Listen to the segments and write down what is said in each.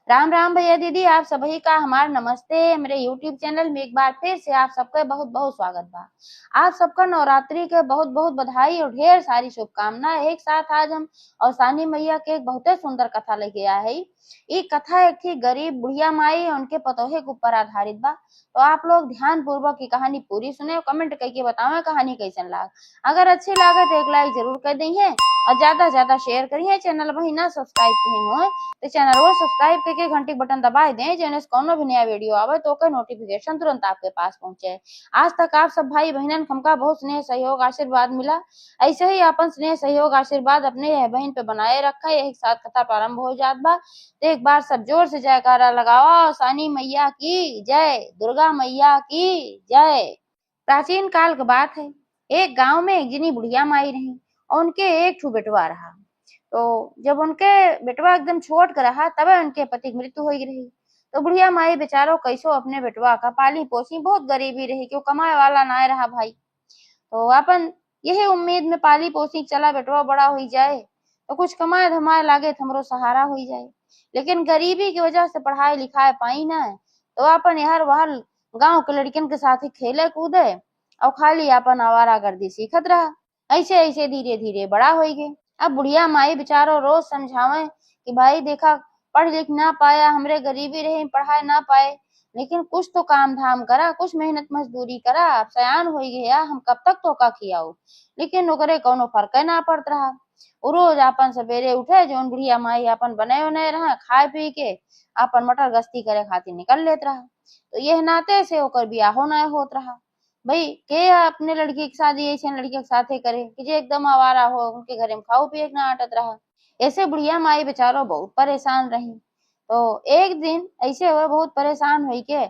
राम राम भैया दीदी, आप सभी का हमार नमस्ते। मेरे YouTube चैनल में एक बार फिर से आप सबका बहुत बहुत स्वागत बा। आप सबका नवरात्रि के बहुत बहुत बधाई और ढेर सारी शुभकामनाएं। एक साथ आज हम औसानी मैया के एक बहुत सुंदर कथा लेके आए है। ये कथा एक थी गरीब बुढ़िया माई और उनके पतोहे के ऊपर आधारित बा। तो आप लोग ध्यान पूर्वक की कहानी पूरी सुने और कमेंट करके बताओ कहानी कैसन लाग। अगर अच्छी लागे तो एक लाइक जरूर कर दी है और ज्यादा से ज्यादा शेयर करिए। चैनल वही ना सब्सक्राइब किए हो तो चैनल को सब्सक्राइब करके घंटी बटन दबाए दें, जेने से कोनो भी नया वीडियो आवे तो ओकर नोटिफिकेशन तुरंत आपके पास पहुंचे। आज तक आप सब भाई बहनन हमका बहुत स्नेह सहयोग आशीर्वाद मिला। ऐसे ही अपन स्नेह सहयोग आशीर्वाद अपने यह बहन पे बनाए रखा। एक साथ कथा प्रारंभ हो जात बा तो एक बार सब जोर से जयकारा लगाओ। सानी मैया की जय, दुर्गा मैया की जय। प्राचीन काल की बात है। एक गांव में एक जनी बुढ़िया माई रही और उनके एक ठू बेटवा रहा। तो जब उनके बेटवा एकदम छोट कर रहा तब उनके पति की मृत्यु हो रही। तो बुढ़िया माई बेचारो कैसो अपने बेटवा का पाली पोसी, बहुत गरीबी रही क्यों कमाए वाला ना रहा भाई। तो अपन यही उम्मीद में पाली पोसी चला बेटवा बड़ा हो जाए तो कुछ कमाए धमाए लागे हमरो सहारा हो जाए। लेकिन गरीबी की वजह से पढ़ाई लिखाए पाई ना है। तो अपन यार वहां गांव के लड़कियन के साथ ही खेले कूदे और खाली अपन आवारागर्दी सीखत रहा। ऐसे ऐसे धीरे धीरे बड़ा हो गए। अब बुढ़िया माई बेचारो रोज समझावे कि भाई देखा, पढ़ लिख ना पाया, हमरे गरीबी रही, पढ़ाई ना पाए, लेकिन कुछ तो काम धाम करा, कुछ मेहनत मजदूरी करा। अब सयान हो गया, हम कब तक तो का खियाओ। लेकिन ओकरे कोनो फर्क ना पड़त रहा। वो रोज अपन सवेरे उठे जोन बुढ़िया माई अपन बने उने रहा, खाए पी के अपन मटर गश्ती करे खातिर निकल लेत रहा। तो यह नाते से ओकर बियाहो ना होत रहा। भाई के अपने लड़की की शादी ऐसे लड़की के साथे करे कि जो एकदम आवारा हो, उनके घरे में खाओ पिए ना आटत रहा। ऐसे बुढ़िया माई बेचारो बहुत परेशान रही। तो एक दिन ऐसे हुए बहुत परेशान हुई के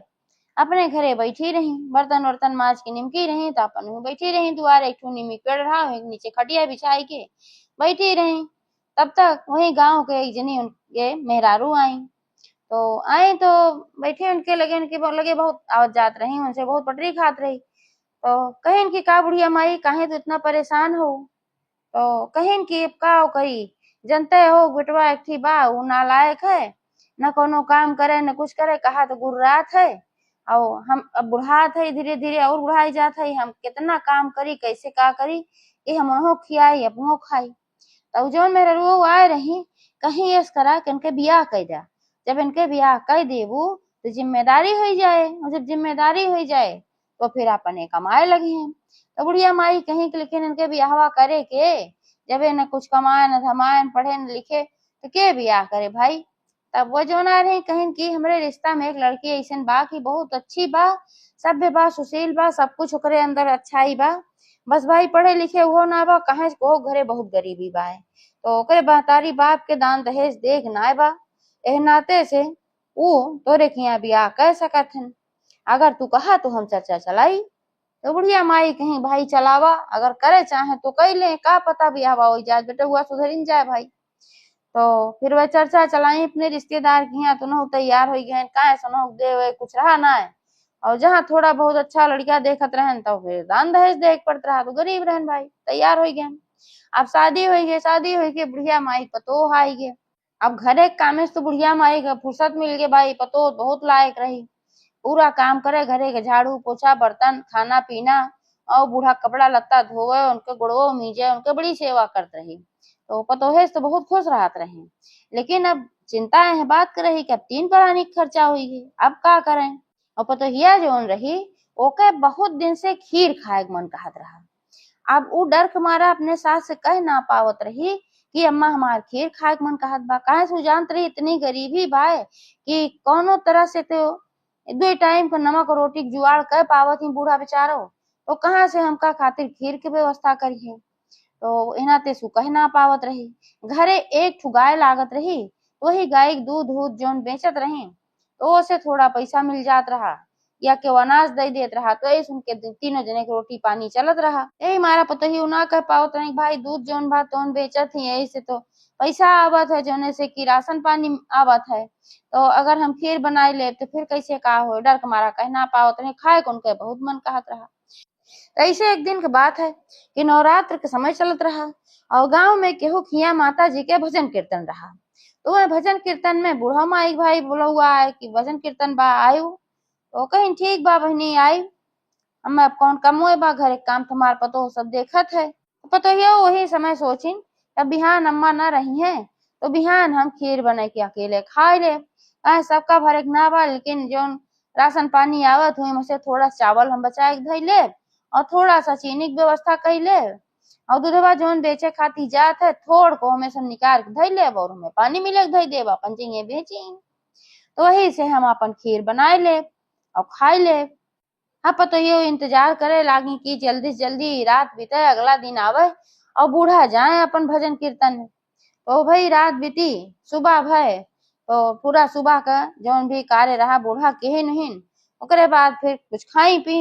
अपने घरे बैठी रही, बर्तन वर्तन माज के निमकी रही तो अपन बैठी रही दुआरे एक नीमी पेड़ रहा, एक नीचे खटिया बिछाई के बैठी रही। तब तक वही गांव के एक जनी उनके मेहरारू आई। तो आए तो बैठे उनके लगे, लगे बहुत आवत जात रही, उनसे बहुत पटरी खात रही। तो कहिन की का बुढ़िया माई काहे तो इतना परेशान हो। तो कहिन की का करी, जनते हो बेटवा एक थी बा वो नालायक है, न कोनो काम करे न कुछ करे, कहा तो गुर्रात है और हम अब बुढ़ात है, धीरे धीरे और बुढ़ाई जात है। हम कितना काम करी, कैसे का करी कि हम खियाई अपनो खाई। तब जो मेरे रू आए रही कहीं ये करा कि इनके बियाह कर जा। जब इनके बियाह कर देबू तो जिम्मेदारी हो जाए, और जब जिम्मेदारी हो जाए तो फिर अपने कमाए लगी हैं। तो बुढ़िया माई कहीं कि लेकिन इनके बियाहवा करे के, जब न कुछ कमाए न धमाए न पढ़े न लिखे तो के बियाह करे भाई। तब वो जो ना रही कहीं की हमरे रिश्ता में एक लड़की ऐसन बा की बहुत अच्छी बा, सभ्य बा, सुशील बा, सब कुछ ओकरे अंदर अच्छाई बा, बस भाई पढ़े लिखे वो ना बा, कहे को घरे बहुत गरीबी बा है। तो ओकरे महतारी बाप के दान दहेज देख ना बा। एह नाते से वो तोरे के यहाँ बियाह कर सकत हन, अगर तू कहा तो हम चर्चा चलाई। तो बुढ़िया माई कहीं भाई चलावा, अगर करे चाहे तो कह ले, का पता बियाह हो जाए, बेटा हुआ सुधरिन जाए भाई। तो फिर वह चर्चा चलाई अपने रिश्तेदार की यहाँ, तो न तैयार हो गए का सुनो दे कुछ रहा ना है। और जहाँ थोड़ा बहुत अच्छा लड़का देखत रहन तो फिर दान दहेज देख पड़त रहा, तो गरीब रहन भाई, तैयार हो गए। अब शादी हो गई, शादी हो गई, बुढ़िया माई पतो आई गे। अब घरे कामे से तो बुढ़िया माई का फुर्सत मिल गई भाई, पतो बहुत लायक रही, पूरा काम करे, घरे के झाड़ू पोछा बर्तन खाना पीना और बूढ़ा कपड़ा लत्ता धोवे, उनके गुड़वो मीजे, उनके बड़ी सेवा करत रही। तो पतोहे तो बहुत खुश रहत रहे। लेकिन अब चिंता है बात कर रही कि अब 3 परानी खर्चा हुई, अब का करें। और पतोहिया जोन रही ओके बहुत दिन से खीर खाए के मन कहत रहा। अब वो डर के मारा अपने सास से कह ना पावत रही कि अम्मा हमार खीर खाए के मन कहत बा। काहे से जानत रही इतनी गरीबी बा कि कोनो तरह से तो 2 टाइम का नमक रोटी के जुगाड़ कर पावत ही बूढ़ा बेचारो, तो कहाँ से हमका खातिर खीर के व्यवस्था करिए। तो इना ते सु कह ना पावत रही। घरे एक ठू गाय लागत रही, वही गाय के दूध दूध जोन बेचत रही तो उसे थोड़ा पैसा मिल जात रहा, या के अनाज दे देत रहा, तो ऐसे उनके तीनों जने के रोटी पानी चलत रहा। यही मारा पता ही ना कह पावत रही भाई दूध जोन भात तोन बेचत ही, यही से तो पैसा आवत है, जोने से कि राशन पानी आवत है। तो अगर हम खीर बनाए ले तो फिर कैसे का हो, डर के मारा कह ना पावत रही, खाए को उनके बहुत मन कहत रहा। ऐसे एक दिन की बात है कि नवरात्र के समय चलत रहा और गांव में केहू खिया माता जी के भजन कीर्तन रहा। तो वह भजन कीर्तन में बूढ़ा माई भाई बोला हुआ है कि भजन कीर्तन बा आयु। तो कहीं ठीक बा बहनी आई, अम्मा अब कौन कम हुए बा, घर एक काम तुम्हार पतो सब देखत है। तो पतो ये वही समय सोचिन अब बिहान अम्मा न रही है तो बिहान हम खीर बना के अकेले खाए ले। सबका भर एक ना बा, लेकिन जो राशन पानी आवत हुई मुझसे थोड़ा चावल हम बचा के धई ले और थोड़ा सा चीनी की व्यवस्था कर ले और दूधवा जोन बेचे खाती जात है थोड़ को हमें सब निकाल के धई ले और हमें पानी मिले के धई देब अपन चाहिए बेची। तो वही से हम अपन खीर बनाए ले और खाए ले। हाँ तो ये इंतजार करे लागी कि जल्दी से जल्दी रात बीते अगला दिन आवे और बूढ़ा जाए अपन भजन कीर्तन में। तो भाई रात बीती सुबह भय तो पूरा सुबह का जौन भी कार्य रहा बूढ़ा के नहीं ओकरे बाद फिर कुछ खाई पी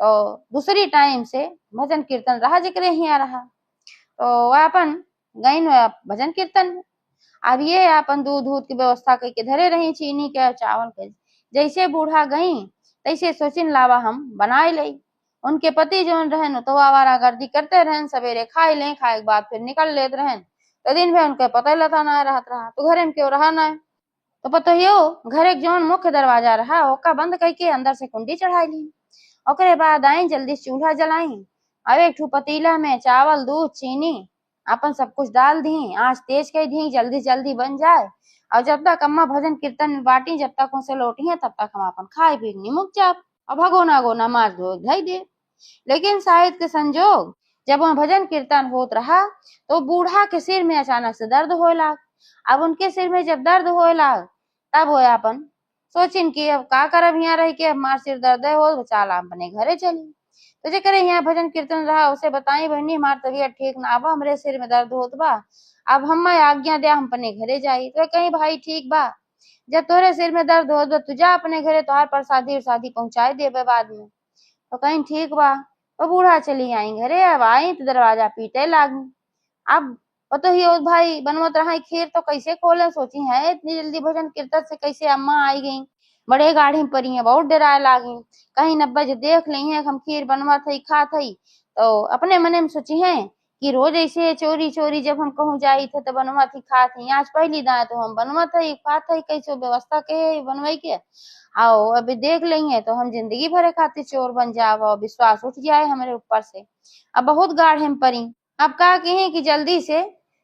तो दूसरी टाइम से भजन कीर्तन रहा जिक्र यहाँ रहा। तो वह अपन गई भजन कीर्तन में। अब ये अपन दूध दूध की व्यवस्था करके धरे रही चीनी के चावल के। जैसे बूढ़ा गई तैसे सोचिन लावा हम बनाए ले। उनके पति जोन रहन तो आवारा गर्दी करते रहन, सवेरे खाए ले, खाए के बाद फिर निकल लेते रहन। तो दिन भर उनके पता लता ना रहत रहा तो घरे में क्यों रहा ना। तो पता यो घर एक जोन मुख्य दरवाजा रहा ओका बंद करके अंदर से कुंडी चढ़ाई ली। ओकरे बाद आई जल्दी चूल्हा जलाई अब एक ठू पतीला में चावल दूध चीनी अपन सब कुछ डाल दी, आंच तेज कर दी जल्दी जल्दी बन जाए। और जब तक अम्मा भजन कीर्तन में बाटी जब तक उनसे लौटी है तब तक हम अपन खाए पी निमुक जाप और भगोना गोना मार धो धई दे। लेकिन शायद के संजोग जब वह भजन कीर्तन होत रहा तो बूढ़ा के सिर में अचानक से दर्द होए लाग। अब उनके सिर में जब दर्द होए लाग तब वो अपन सोचिन कि अब का करब यहाँ रह के, हमार सिर दर्द हो चाल अपने घरे चली। तो जे करे यहाँ भजन कीर्तन रहा उसे बताई बहनी हमार तबीयत ठीक ना बा, हमरे सिर में दर्द होत बा, अब हम आज्ञा दे हम अपने घरे जाई। तो कहीं भाई ठीक बा, जब तोरे सिर में दर्द होत बा तू जा अपने घरे, तोहार प्रसादी उरसादी पहुंचाए देबे बाद में। तो कहीं ठीक बा। तो बूढ़ा चली आई घरे। अब आई तो दरवाजा पीटे लागी। अब तो ही भाई बनवत रहा खीर तो कैसे खोले, सोची है इतनी जल्दी भजन कीर्तन से कैसे अम्मा आई गई, बड़े गाढ़ी में पड़ी है, बहुत डराए लागी कहीं नब्बा जो देख ली है हम खीर बनवा थी खा थी। तो अपने मने में सोची है कि रोज ऐसे चोरी चोरी जब हम कहूँ जाई थे तो बनवा थी खा थी, आज पहली दाए तो हम बनवा थी खा थी कैसे व्यवस्था के बनवाई के आओ अभी देख ली है तो हम जिंदगी भरे खातिर चोर बन जाओ, विश्वास उठ जाए हमारे ऊपर से। अब बहुत गाढ़े में पड़ी। अब कहा कहे कि जल्दी से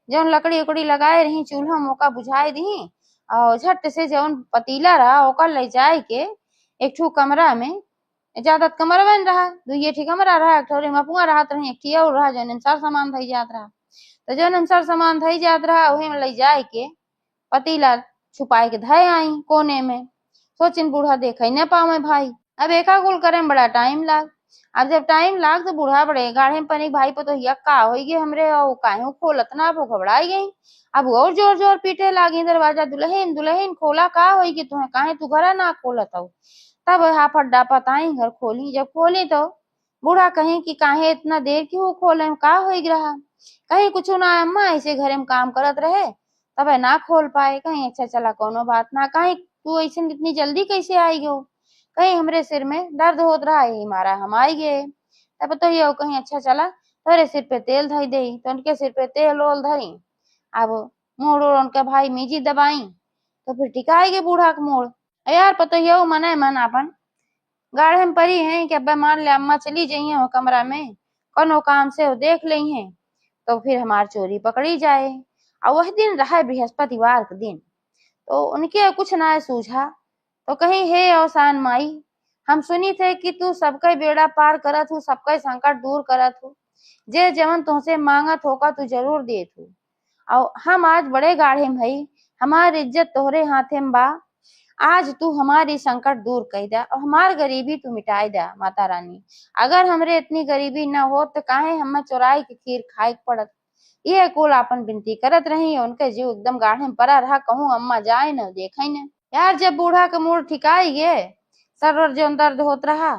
जौन लकड़ी उकड़ी लगाए रही चूल्हा मौका बुझाए दी और झट से जौन पतीला रहा ओकर ले जाए के एक ठू कमरा में, ज्यादा कमरा बन रहा दुइये ठी कमरा रहा, एक ठोरी मपुआ रहा रही एक ठी और रहा जौन अनुसार सामान धई जात रहा। तो जौन अनुसार सामान धई जात रहा वही में ले जाए के पतीला छुपाए के धय आई कोने में। सोचिन बूढ़ा देख न पावे भाई। अब एका कुल करे में बड़ा टाइम लाग। अब जब टाइम लाग तो बूढ़ा बड़े गाढ़े पर भाई पतो यक्का हो गए हमरे और काहे खोलत ना वो घबराई गई। अब और जोर जोर पीटे लागी दरवाजा, दुल्हन दुल्हन खोला का होई कि तुम्हें काहे तू घर ना खोलत हो। तब हाफत डापत आई घर खोली। जब खोली तो बूढ़ा कहे कि काहे इतना देर क्यों खोले, का हो रहा। कहीं कुछ ना अम्मा ऐसे घरे में काम करत रहे तब ना खोल पाए। कहीं अच्छा चला कोनो बात ना, कहीं तू ऐसे इतनी जल्दी कैसे आई हो, कहीं हमरे सिर में दर्द होत रहा यही मारा हम आई गए। तब तो ये कहीं अच्छा चला तोरे सिर पे तेल धई दे, तो उनके सिर पे तेल ओल धरी। अब मोड़ ओड़ उनके भाई मीजी दबाई तो फिर टिकाई गए बूढ़ा का मोड़। यार पतो ये मने मन अपन गाढ़े में पड़ी है कि अब मान ले अम्मा चली जाइए वो कमरा में कोनो काम से वो देख ली है तो फिर हमार चोरी पकड़ी जाए। और वह दिन रहा बृहस्पतिवार का दिन। तो उनके कुछ ना सूझा तो कहीं हे अवसान माई, हम सुनी थे कि तू सबका बेड़ा पार करत हूँ, सबका संकट दूर करत हूँ, जे जवन तुमसे मांगत होगा तू जरूर दे तू। और हम आज बड़े गाढ़े में भई, हमारी इज्जत तोहरे हाथे में बा, आज तू हमारी संकट दूर कर दे और हमार गरीबी तू मिटाई दे माता रानी। अगर हमरे इतनी गरीबी न हो तो काहे हम चोराई के खीर खाए पड़त। ये कुल अपन विनती करत रही, उनके जीव एकदम गाढ़े में पड़ा रहा, कहूँ अम्मा जाए न देखे न। यार जब बूढ़ा का मूड ठिकाई गए, सर जो दर्द होत रहा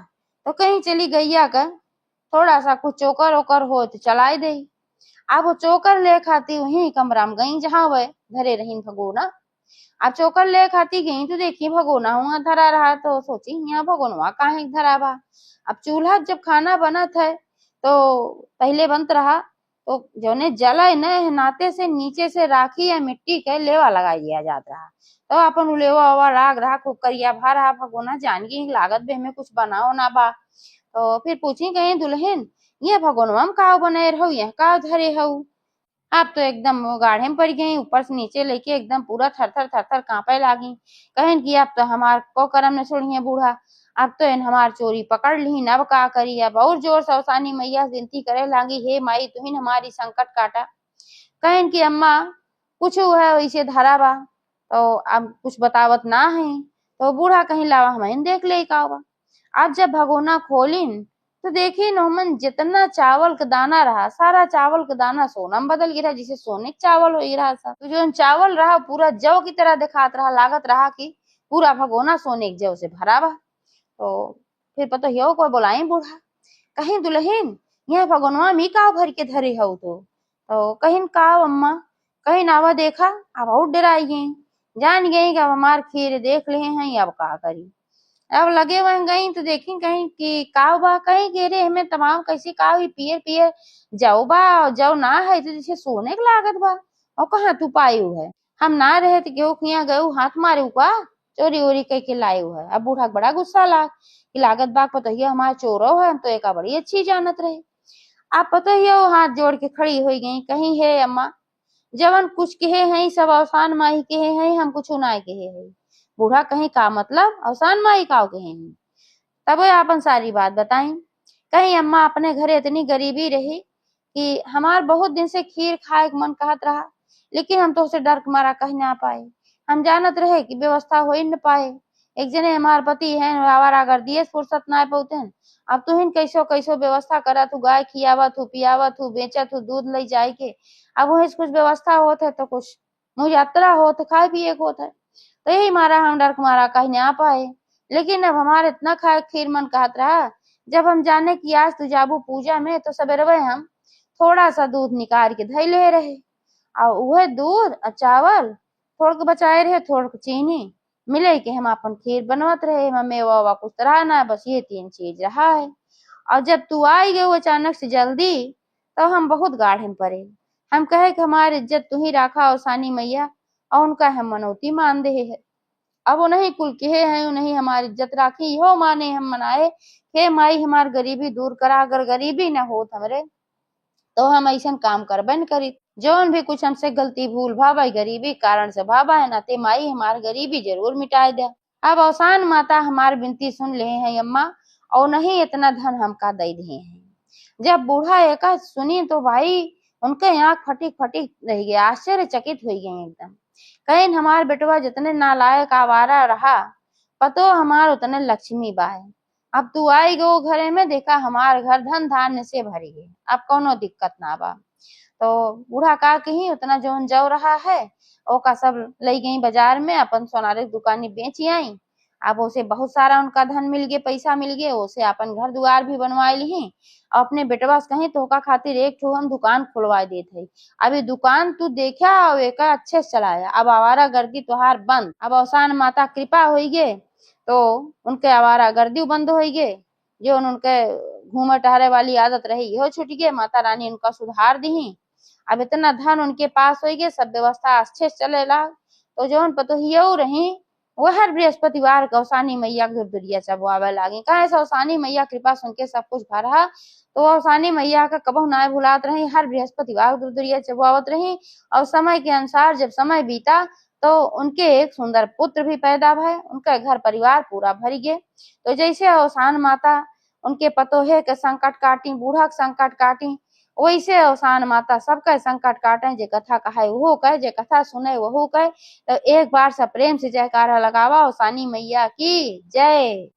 तो कहीं चली गैया का थोड़ा सा कुछ चोकर ओकर हो तो चलाई दे। अब वो चोकर ले खाती वही कमरा में गई जहाँ वह धरे रही भगोना। अब चोकर ले खाती गई तो देखी भगोना हुआ धरा रहा तो सोची यहाँ भगोनवा काहे धरा बा। अब चूल्हा जब खाना बना था तो पहले बनत रहा तो जौने जले न नाते से नीचे से राखी या मिट्टी के लेवा लगा दिया जात रहा। तो अपन उ लेवा ओवा राग रहा खूब करिया भा रहा भगोना जान की लागत बे हमें कुछ बनाओ ना बा। तो फिर पूछी कहीं दुल्हन ये भगोनवा में का बने रहो यहाँ का धरे हऊ। आप तो एकदम वो गाढ़े में पड़ गई ऊपर से नीचे लेके एकदम पूरा थर थर कांपे लागी। कहन की अब तो हमार को करम न छोड़िए बूढ़ा, अब तो इन हमार चोरी पकड़ ली अब का करी। अब और जोर से अवसानी मैया से विनती करे लागी हे माई तुहिन हमारी संकट काटा। कहन की अम्मा कुछ है वैसे धरा बा तो अब कुछ बतावत ना है। तो बूढ़ा कहीं लावा हमें देख ले का बा। आज जब भगोना खोलिन तो देखी नोमन जितना चावल का दाना रहा सारा चावल का दाना सोना में बदल गिरा जिसे सोने का चावल हो रहा था। तो जो चावल रहा पूरा जौ की तरह दिखात रहा, लागत रहा कि पूरा भगोना सोने के जौ से भरा बा। तो फिर पता यो कोई बोलाई बूढ़ा कहीं दुल्हन यह भगोनवा मी का भर के धरे हो। तो कहीं का अम्मा कहीं नावा देखा अब और डराई गई, जान गई कि अब हमार खीर देख ले हैं अब का करी। अब लगे वह गई तो देखी कहीं कि काव बा कहीं के रे हमें तमाम कैसी काव ही पियर पियर जाओ बा जाओ ना है तो जैसे सोने की लागत बा। और कहाँ तू पायू है हम ना रहे तो गेहूं खिया गए हाथ मारे का चोरी वोरी कह के लाए है। अब बूढ़ा बड़ा गुस्सा लाग कि लागत बाग पता ही हमारा चोरो है हम तो एक बड़ी अच्छी जानत रहे। आप पता ही हाथ जोड़ के खड़ी हो गई कहीं है अम्मा जवन कुछ कहे हैं सब अवसान माही कहे हैं हम कुछ ना कहे है। बूढ़ा कहीं का मतलब अवसान माई का कहे हैं। तब आपन सारी बात बताई कहीं अम्मा अपने घरे इतनी गरीबी रही कि हमार बहुत दिन से खीर खाए के मन कहत रहा लेकिन हम तो उसे डर के मारा कह ना पाए। हम जानत रहे कि व्यवस्था हो ही न पाए। एक जने हमार पति है आवारा गर्दिये फुर्सत ना पौते अब तुहिन कैसो कैसो व्यवस्था करत हूँ गाय खियावत हूँ पियावत हूँ बेचत हूँ दूध ले जाए के। अब वही कुछ व्यवस्था होत है तो कुछ मुझे यात्रा होत खाए पिए को होता है तो यही मारा हम डर के मारा कहीं ना पाए। लेकिन अब हमारे इतना खाए खीर मन कहत रहा जब हम जाने की आज तू जाबू पूजा में तो सवेरे हम थोड़ा सा दूध निकाल के धई ले रहे और वह दूध और चावल थोड़ के बचाए रहे थोड़ के चीनी मिले के हम अपन खीर बनवत रहे मम्मी वावा कुछ रहा ना बस ये 3 चीज रहा है। और जब तू आई गए अचानक से जल्दी तो हम बहुत गाढ़े में पड़े। हम कहे कि हमारी इज्जत तू ही राखा और सानी मैया और उनका हम मनौती मान दे है। अब वो नहीं कुल कहे हैं नहीं हमारी इज्जत राखी हो माने हम मनाए हे माई हमार गरीबी दूर करा अगर गरीबी न होत हमरे तो हम ऐसा काम करबे न करी। जौन भी कुछ हमसे गलती भूल भाई गरीबी कारण से भाबा है नाते माई हमार गरीबी जरूर मिटाए दे। अब अवसान माता हमार विनती सुन ले हैं अम्मा और नहीं इतना धन हमका दे दिए हैं। जब बूढ़ा एक सुनी तो भाई उनके आँख फटी फटी रह गए आश्चर्यचकित हो गए एकदम। कहीं हमार बेटवा जितने नालायक आवारा रहा पतो हमार उतने लक्ष्मी बा है। अब तू आई गो घरे में देखा हमार घर धन धान्य से भरी है अब कोनो दिक्कत ना बा। तो बूढ़ा का कहीं उतना जोन जौ रहा है ओका सब ले गई बाजार में अपन सोनारे की दुकानी बेची आई। अब उसे बहुत सारा उनका धन मिल गए पैसा मिल गए उसे अपन घर द्वार भी बनवाए ली और अपने बेटवा से कहीं तो खातिर एक ठो हम दुकान खुलवा देते। अभी दुकान तू देखा और एक अच्छे से चलाया अब आवारा गर्दी तुहार बंद। अब अवसान माता कृपा हो गए तो उनके आवारा गर्दी बंद हो गए जो उनके घूमे टहरे वाली आदत रही यह छूट गए माता रानी उनका सुधार दी। अब इतना धन उनके पास हो गए सब व्यवस्था अच्छे से चलेला। तो जौन पतो ही रही वो हर बृहस्पतिवार कौसानी मैया के दुरिया चबवावे लागी कहे सौसानी मैया कृपा सुन के सब कुछ भरा। तो औसानी मैया का कबहू ना भुलात रही हर बृहस्पतिवार दुरिया चबवावत रही और समय के अनुसार जब समय बीता तो उनके एक सुंदर पुत्र भी पैदा भय उनका घर परिवार पूरा भर गए। तो जैसे अवसान माता उनके पतोहे के संकट काटी बूढ़ा के संकट काटी वैसे अवसान माता सबका संकट काटे जे कथा कहे वो कहे जे कथा सुने वह कहे। तो एक बार सब प्रेम से जयकारा लगावा अवसानी मैया की जय।